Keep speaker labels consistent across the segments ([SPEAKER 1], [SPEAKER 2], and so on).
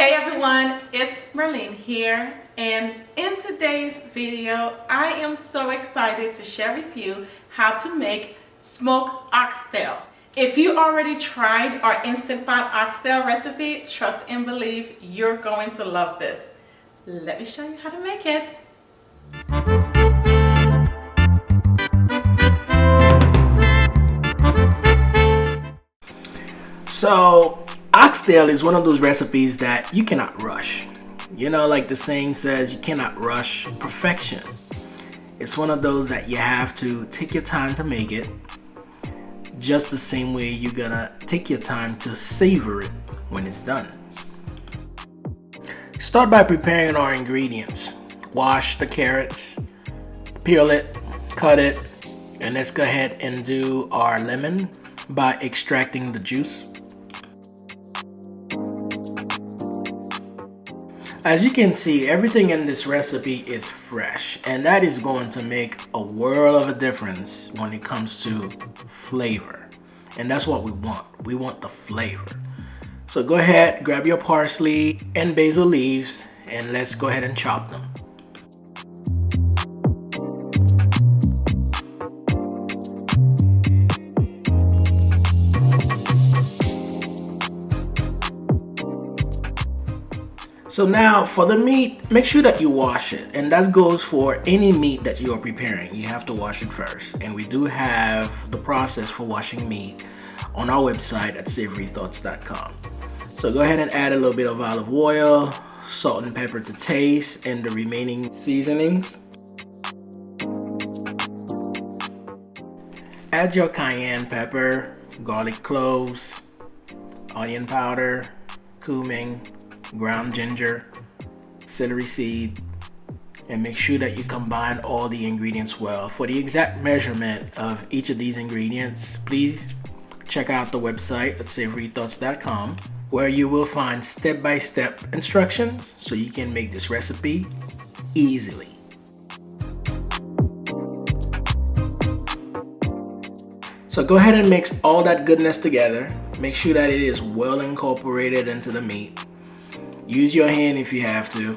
[SPEAKER 1] Hey everyone, it's Merlene here, and in today's video I am so excited to share with you how to make smoked oxtail. If you already tried our Instant Pot oxtail recipe, trust and believe you're going to love this. Let me show you how to make it.
[SPEAKER 2] So oxtail is one of those recipes that you cannot rush. You know, like the saying says, you cannot rush perfection. It's one of those that you have to take your time to make it, just the same way you're gonna take your time to savor it when it's done. Start by preparing our ingredients. Wash the carrots, peel it, cut it, and let's go ahead and do our lemon by extracting the juice. As you can see, everything in this recipe is fresh, and that is going to make a world of a difference when it comes to flavor. And that's what we want. We want the flavor. So go ahead, grab your parsley and basil leaves, and let's go ahead and chop them. So now for the meat, make sure that you wash it, and that goes for any meat that you are preparing. You have to wash it first, and we do have the process for washing meat on our website at savorythoughts.com. So go ahead and add a little bit of olive oil, salt and pepper to taste, and the remaining seasonings. Add your cayenne pepper, garlic cloves, onion powder, cumin, ground ginger, celery seed, and make sure that you combine all the ingredients well. For the exact measurement of each of these ingredients, please check out the website at savorythoughts.com, where you will find step-by-step instructions so you can make this recipe easily. So go ahead and mix all that goodness together. Make sure that it is well incorporated into the meat. Use your hand if you have to.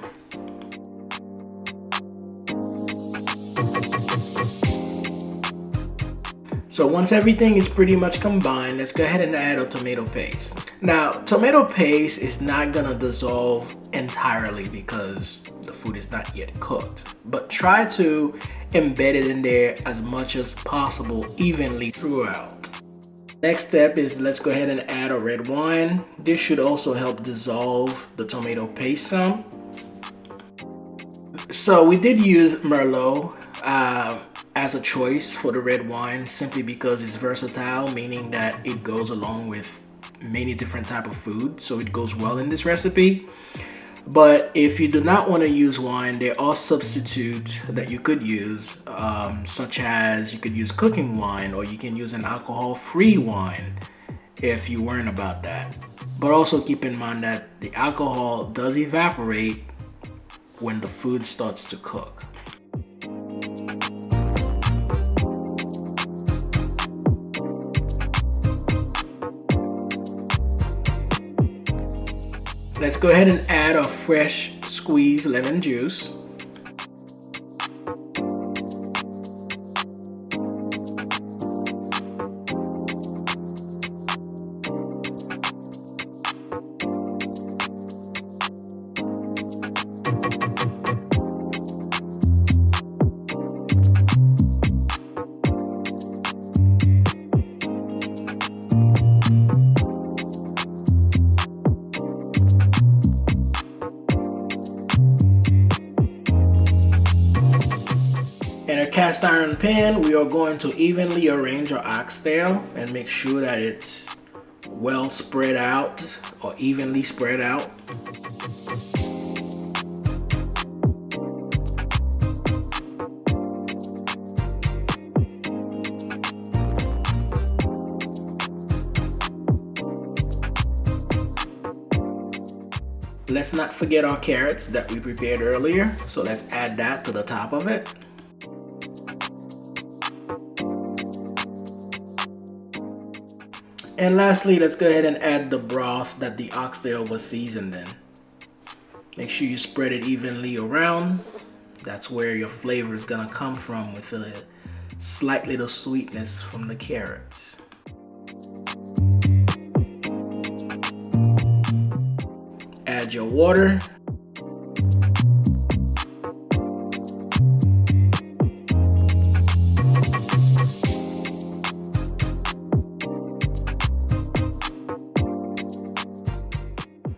[SPEAKER 2] So once everything is pretty much combined, let's go ahead and add a tomato paste. Now, tomato paste is not gonna dissolve entirely because the food is not yet cooked, but try to embed it in there as much as possible evenly throughout. Next step is let's go ahead and add a red wine. This should also help dissolve the tomato paste some. So we did use Merlot as a choice for the red wine simply because it's versatile, meaning that it goes along with many different types of food, so it goes well in this recipe. But if you do not want to use wine, there are substitutes that you could use, such as you could use cooking wine, or you can use an alcohol-free wine if you weren't about that. But also keep in mind that the alcohol does evaporate when the food starts to cook. Let's go ahead and add a fresh squeezed lemon juice. In a cast iron pan, we are going to evenly arrange our oxtail and make sure that it's well spread out or evenly spread out. Let's not forget our carrots that we prepared earlier, so let's add that to the top of it. And lastly, let's go ahead and add the broth that the oxtail was seasoned in. Make sure you spread it evenly around. That's where your flavor is gonna come from, with a slight little sweetness from the carrots. Add your water.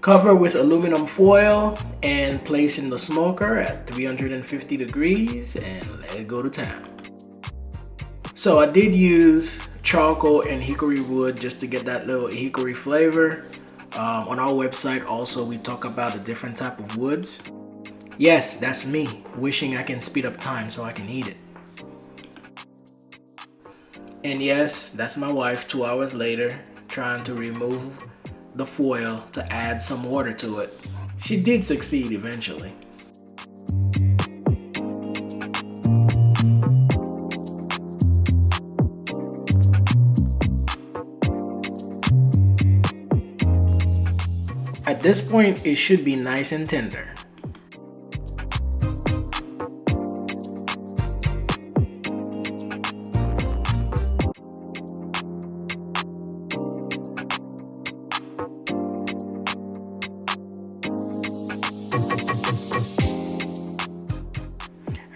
[SPEAKER 2] Cover with aluminum foil and place in the smoker at 350 degrees and let it go to town. So I did use charcoal and hickory wood just to get that little hickory flavor. On our website also we talk about the different type of woods. Yes, that's me wishing I can speed up time so I can eat it. And yes, that's my wife 2 hours later trying to remove the foil to add some water to it. She did succeed eventually. At this point, it should be nice and tender.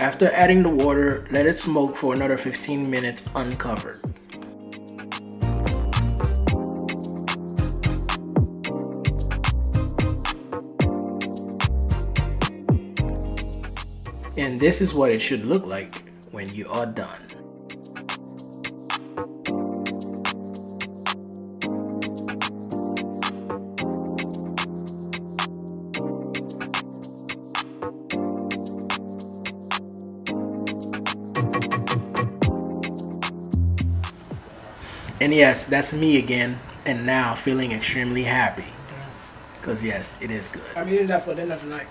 [SPEAKER 2] After adding the water, let it smoke for another 15 minutes uncovered. And this is what it should look like when you are done. And yes, that's me again, and now feeling extremely happy. Because yes, it is good.
[SPEAKER 3] I'm eating that for dinner tonight.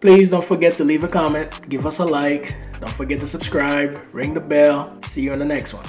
[SPEAKER 2] Please don't forget to leave a comment, give us a like, don't forget to subscribe, ring the bell. See you on the next one.